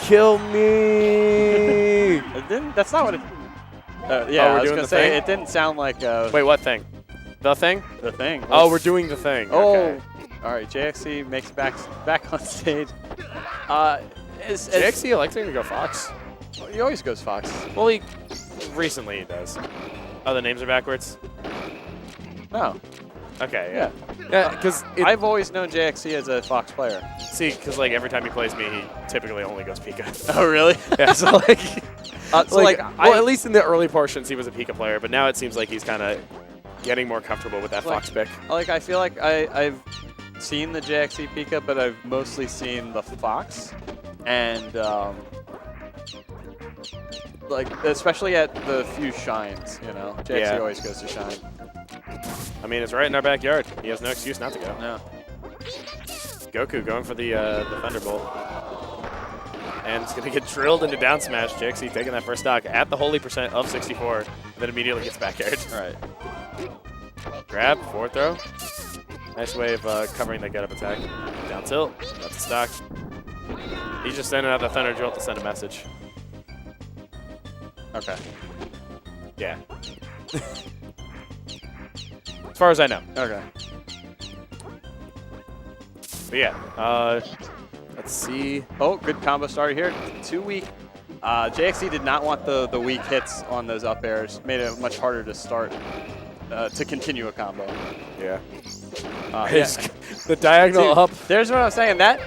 kill me. That's not what it. Yeah, I was gonna say it didn't sound like. Wait, what thing? The thing? The thing. Oh, we're doing the thing. Oh, okay. All right. JXC makes it back on stage. JXC electing to go Fox. He always goes Fox. Well, recently he does. Oh, the names are backwards? No. Okay, yeah. Yeah, because I've always known JXC as a Fox player. See, because like every time he plays me, he typically only goes Pika. Oh, really? Yeah, so like, well, at least in the early portions, he was a Pika player, but now it seems like he's kind of getting more comfortable with that Fox pick. Like, I feel like I've seen the JXC Pika, but I've mostly seen the Fox, and like especially at the few shines, you know, JXC always goes to shine. I mean, it's right in our backyard. He has no excuse not to go. No. GoKu going for the Thunderbolt. And it's going to get drilled into down smash. JXC taking that first stock at the holy percent of 64. And then immediately gets backyard. All right. Grab, forward throw. Nice way of covering that get-up attack. Down tilt. That's the stock. He's just sending out the Thunder Jolt to send a message. Okay. Yeah. As far as I know. Okay. But yeah, let's see. Oh, good combo starter here. Too weak. JXC did not want the weak hits on those up airs. Made it much harder to start, to continue a combo. Yeah. Yeah. The diagonal up. There's what I'm saying. That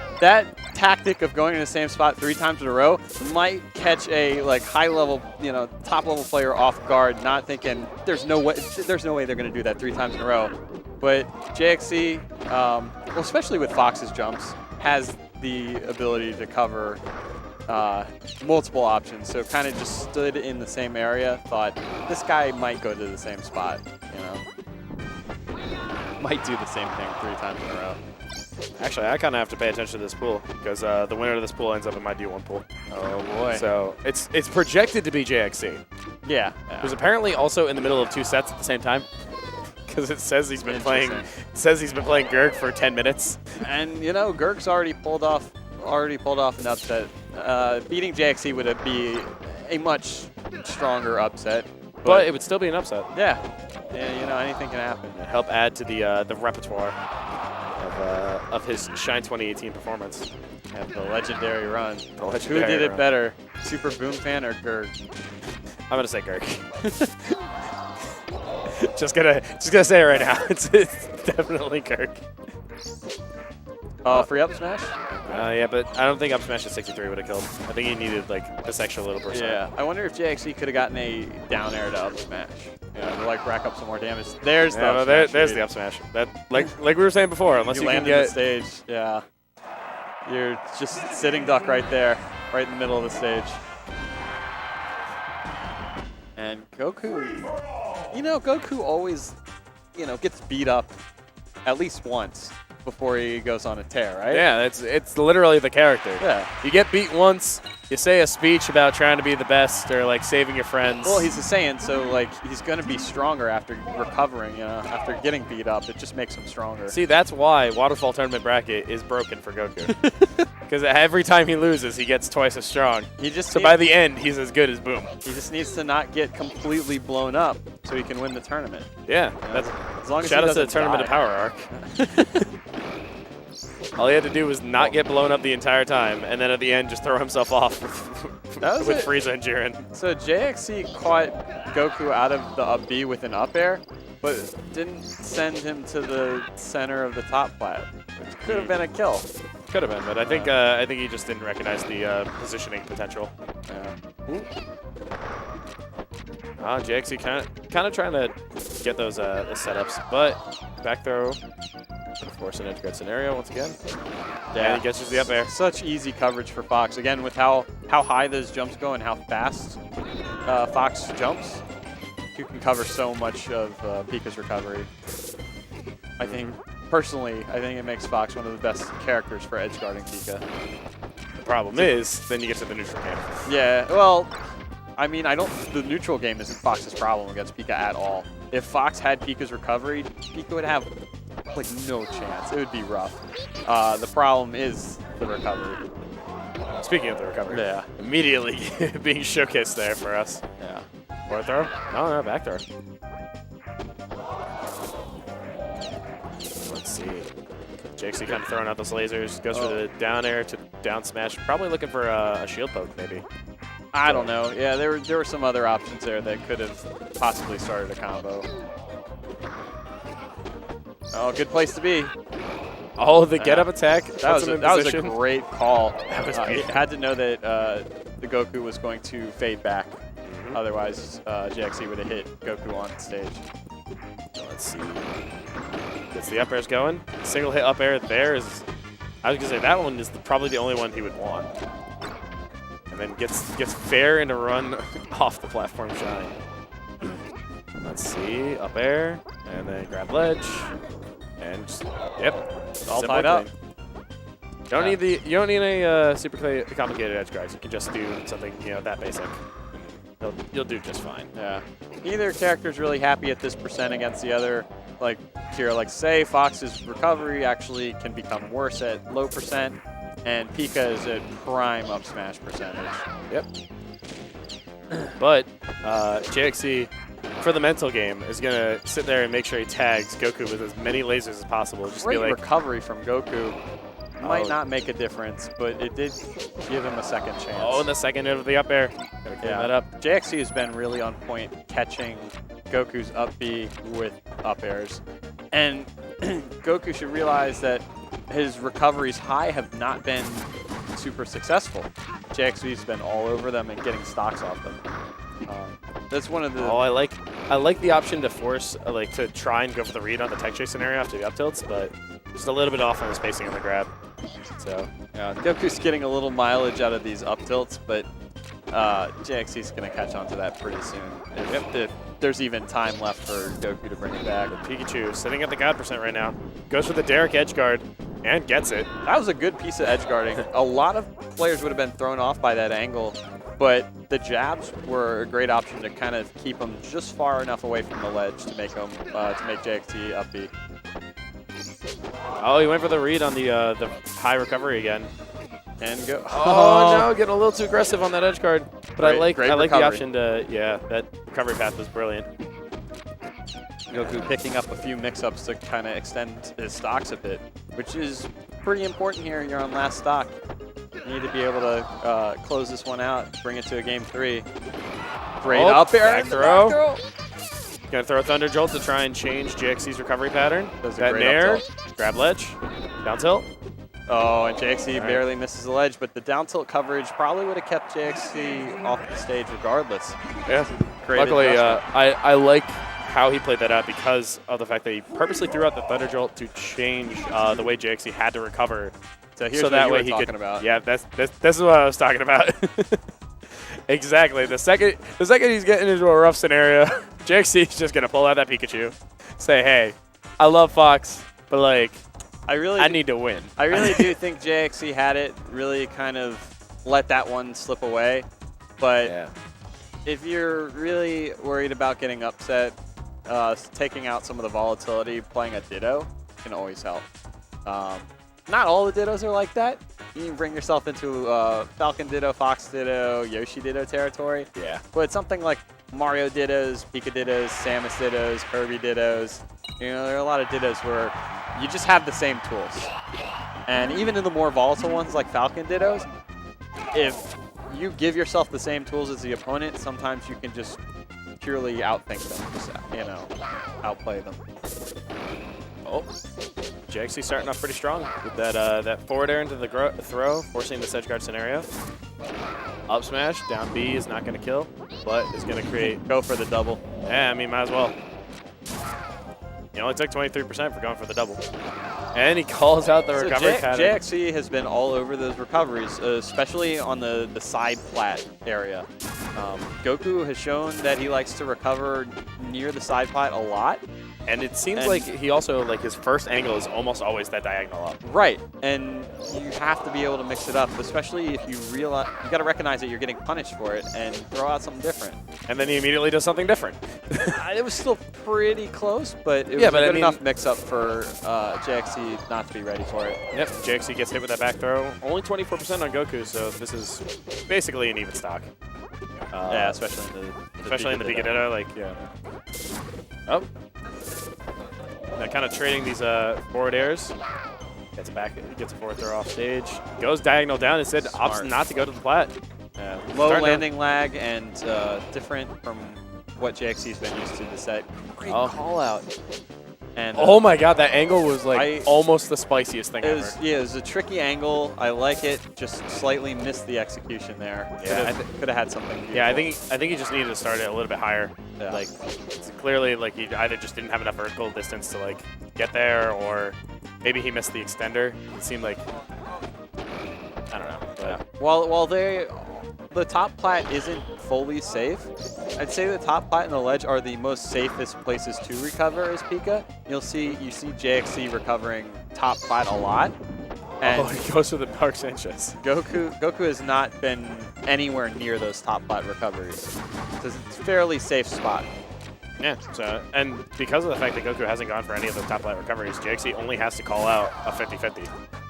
tactic of going in the same spot 3 times in a row might catch a high level, top level player off guard, not thinking there's no way they're going to do that 3 times in a row. But JXC, well, especially with Fox's jumps, has the ability to cover multiple options. So kind of just stood in the same area, thought this guy might go to the same spot, Might do the same thing 3 times in a row. Actually, I kind of have to pay attention to this pool because the winner of this pool ends up in my D1 pool. Oh boy! So it's projected to be JXC. Yeah. Who's apparently also in the middle of 2 sets at the same time. Because it says he's been playing. It says he's been playing Gurg for 10 minutes. And Gurg's already pulled off an upset. Beating JXC would be a much stronger upset. But it would still be an upset. Yeah. Anything can happen. Help add to the repertoire of his Shine 2018 performance. And the legendary run. Who did it better, Super Boom Fan or Gurg? I'm gonna say Gurg. just gonna say it right now. It's definitely Gurg. Free up smash? Yeah, but I don't think up smash at 63 would have killed. I think he needed this extra little percent. Yeah, I wonder if JXC could have gotten a down air to up smash. To rack up some more damage. There's the up smash. There's the up smash. That like we were saying before, unless you land can get the stage, yeah. You're just sitting duck right there, right in the middle of the stage. And GoKu, GoKu always, gets beat up at least once before he goes on a tear, right? Yeah, it's literally the character. Yeah. You get beat once, you say a speech about trying to be the best or saving your friends. Well, he's a Saiyan, so he's going to be stronger after recovering, after getting beat up. It just makes him stronger. See, that's why Waterfall Tournament Bracket is broken for Goku. Because every time he loses, he gets twice as strong. So by the end, he's as good as Boom. He just needs to not get completely blown up so he can win the tournament. Yeah, that's as long as shout he out to the Tournament of Power arc. All he had to do was not get blown up the entire time, and then at the end just throw himself off with Frieza and Jiren. So JXC caught Goku out of the up B with an up air, but didn't send him to the center of the top plat, which could have been a kill. Could have been, but I think he just didn't recognize the positioning potential. Yeah. JXC kind of trying to get those setups, but back throw. Force an integrate scenario once again. Yeah, and he gets the up air. Such easy coverage for Fox. Again, with how high those jumps go and how fast Fox jumps, you can cover so much of Pika's recovery. I think, personally, it makes Fox one of the best characters for edge guarding Pika. The problem is, then you get to the neutral game. Yeah, well, the neutral game isn't Fox's problem against Pika at all. If Fox had Pika's recovery, Pika would have no chance. It would be rough. The problem is the recovery. Speaking of the recovery, Yeah. immediately being showcased there for us. Yeah. Forward throw? No, back throw. Let's see. JXC kind of throwing out those lasers. Goes for the down air to down smash. Probably looking for a shield poke, maybe. I don't know. Yeah, there were some other options there that could have possibly started a combo. Oh, good place to be. Oh, the get-up attack. That was a great call. That was had to know that the GoKu was going to fade back. Otherwise, JXC would have hit GoKu on stage. Let's see. Gets the up airs going. Single hit up air there is, I was going to say, that one is probably the only one he would want. And then gets fair into run off the platform shine. Let's see. Up air. And then grab ledge. And just, yep. It's all tied up. You don't need a super complicated edge guards. You can just do something, that basic. You'll do just fine. Yeah. Neither character's really happy at this percent against the other. Like Kira likes to say, Fox's recovery actually can become worse at low percent, and Pika is at prime up smash percentage. Yep. But JXC, for the mental game, is going to sit there and make sure he tags GoKu with as many lasers as possible. Just Great be like, recovery from GoKu. Might not make a difference, but it did give him a second chance. Oh, and the second hit of the up air. Gotta clean that up. JXC has been really on point catching Goku's up B with up airs. And Goku should realize that his recoveries high have not been super successful. JXC's been all over them and getting stocks off them. That's one of the... Oh, I like the option to force, to try and go for the read on the tech chase scenario after the up tilts, but just a little bit off on the spacing on the grab. So, yeah, Goku's getting a little mileage out of these up tilts, but JXC's going to catch on to that pretty soon. If there's even time left for Goku to bring it back. Pikachu sitting at the God percent right now. Goes for the Derek edge guard and gets it. That was a good piece of edge guarding. A lot of players would have been thrown off by that angle, but the jabs were a great option to kind of keep them just far enough away from the ledge to make them to make JXC up B. Oh, he went for the read on the high recovery again. And go. Oh no, getting a little too aggressive on that edge guard. But I like the option to, that recovery path was brilliant. Goku picking up a few mix-ups to kind of extend his stocks a bit, which is pretty important here. You're on last stock. You need to be able to close this one out, bring it to a game 3. Great up air. Back throw. Gonna throw a Thunder Jolt to try and change JXC's recovery pattern. That nair, grab ledge, down tilt. Oh, and JXC barely misses the ledge, but the down tilt coverage probably would have kept JXC off the stage regardless. Yeah. Luckily, I like how he played that out because of the fact that he purposely threw out the Thunder Jolt to change the way JXC had to recover. So here's what you were talking about. Yeah, this is what I was talking about. Exactly. The second he's getting into a rough scenario, JXC's just gonna pull out that Pikachu, say, "Hey, I love Fox, but I need to win." I really do think JXC had it. Really, kind of let that one slip away. But if you're really worried about getting upset, taking out some of the volatility, playing a Ditto can always help. Not all the Dittos are like that. You can bring yourself into Falcon Ditto, Fox Ditto, Yoshi Ditto territory. Yeah. But something like Mario Dittos, Pika Dittos, Samus Dittos, Kirby Dittos, there are a lot of Dittos where you just have the same tools. And even in the more volatile ones like Falcon Dittos, if you give yourself the same tools as the opponent, sometimes you can just purely outthink them, just, outplay them. Oh, JXC starting off pretty strong with that forward air into the throw, forcing this edge guard scenario. Up smash, down B is not going to kill, but is going to create... Go for the double. Yeah, I mean, might as well. He only took 23% for going for the double. And he calls out the recovery pattern. JXC has been all over those recoveries, especially on the side plat area. Goku has shown that he likes to recover near the side plat a lot, And it seems like he also, like, his first angle is almost always that diagonal up. Right, and you have to be able to mix it up, especially if you realize, you got to recognize that you're getting punished for it and throw out something different. And then he immediately does something different. It was still pretty close, but it was a good enough mix-up for JXC not to be ready for it. Yep, JXC gets hit with that back throw. Only 24% on GoKu, so this is basically an even stock. Yeah, especially in the Pikachu, like, yeah. Oh. They're kind of trading these forward airs. Gets it back, gets a forward throw off stage. Goes diagonal down, instead opts not to go to the plat. Low landing lag and different from what JXC's been used to this set. Great call out. And oh my god, that angle was like almost the spiciest thing ever. Yeah, it was a tricky angle. I like it. Just slightly missed the execution there. Yeah, could have had something beautiful. Yeah, I think he just needed to start it a little bit higher. Yeah. Like, it's clearly, like, he either just didn't have enough vertical distance to, like, get there, or maybe he missed the extender. It seemed like, I don't know. But yeah. While the top plat isn't fully safe, I'd say the top plat and the ledge are the most safest places to recover as Pika. You see JXC recovering top plat a lot. And he goes for the Dark Sanchez. GoKu has not been anywhere near those top plat recoveries. It's a fairly safe spot. Yeah, so, and because of the fact that GoKu hasn't gone for any of those top plat recoveries, JXC only has to call out a 50-50.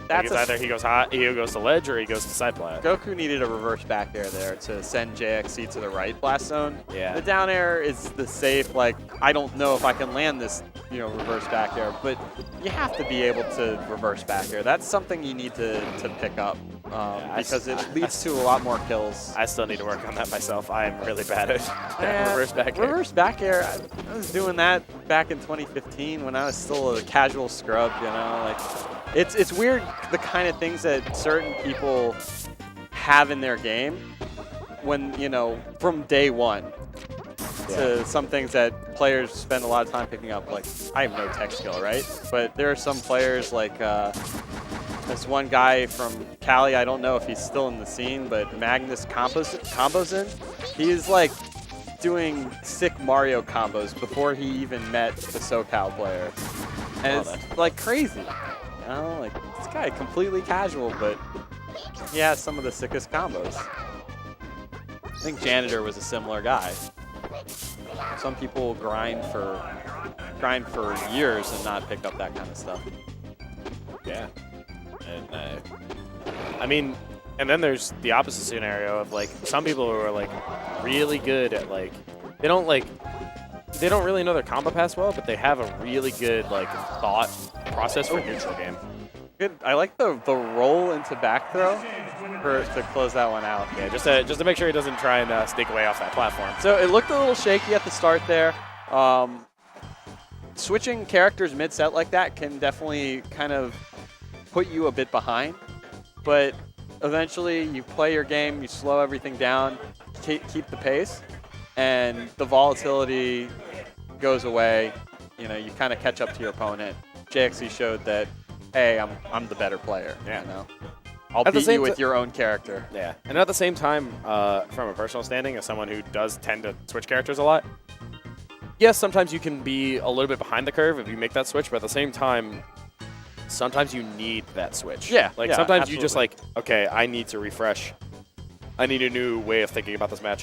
Like, it's either he goes hot, he goes to ledge, or he goes to side plat. GoKu needed a reverse back air there to send JXC to the right blast zone. Yeah. The down air is the safe, like, I don't know if I can land this, reverse back air, but you have to be able to reverse back air. That's something you need to pick up because it leads to a lot more kills. I still need to work on that myself. I am really bad at reverse back air. Reverse back air, I was doing that back in 2015 when I was still a casual scrub, like. It's weird the kind of things that certain people have in their game when, from day one to some things that players spend a lot of time picking up. Like, I have no tech skill, right? But there are some players like this one guy from Cali, I don't know if he's still in the scene, but Magnus Combosin, he's like doing sick Mario combos before he even met the SoCal player. And it's like crazy. Like, this guy completely casual, but he has some of the sickest combos. I think Janitor was a similar guy. Some people grind for years and not pick up that kind of stuff. Yeah. And I mean, and then there's the opposite scenario of, like, some people who are, like, really good at, like, they don't really know their combo pass well, but they have a really good, like, thought process for neutral game. Good. I like the roll into back throw to close that one out. Yeah, just to make sure he doesn't try and sneak away off that platform. So it looked a little shaky at the start there. Switching characters mid-set like that can definitely kind of put you a bit behind, but eventually you play your game, you slow everything down, keep the pace, and the volatility goes away. You kind of catch up to your opponent. JXC showed that, hey, I'm the better player. Yeah. I'll beat you with your own character. Yeah. And at the same time, from a personal standing, as someone who does tend to switch characters a lot, yes, sometimes you can be a little bit behind the curve if you make that switch, but at the same time, sometimes you need that switch. Yeah. Like, sometimes you just, like, okay, I need to refresh. I need a new way of thinking about this match.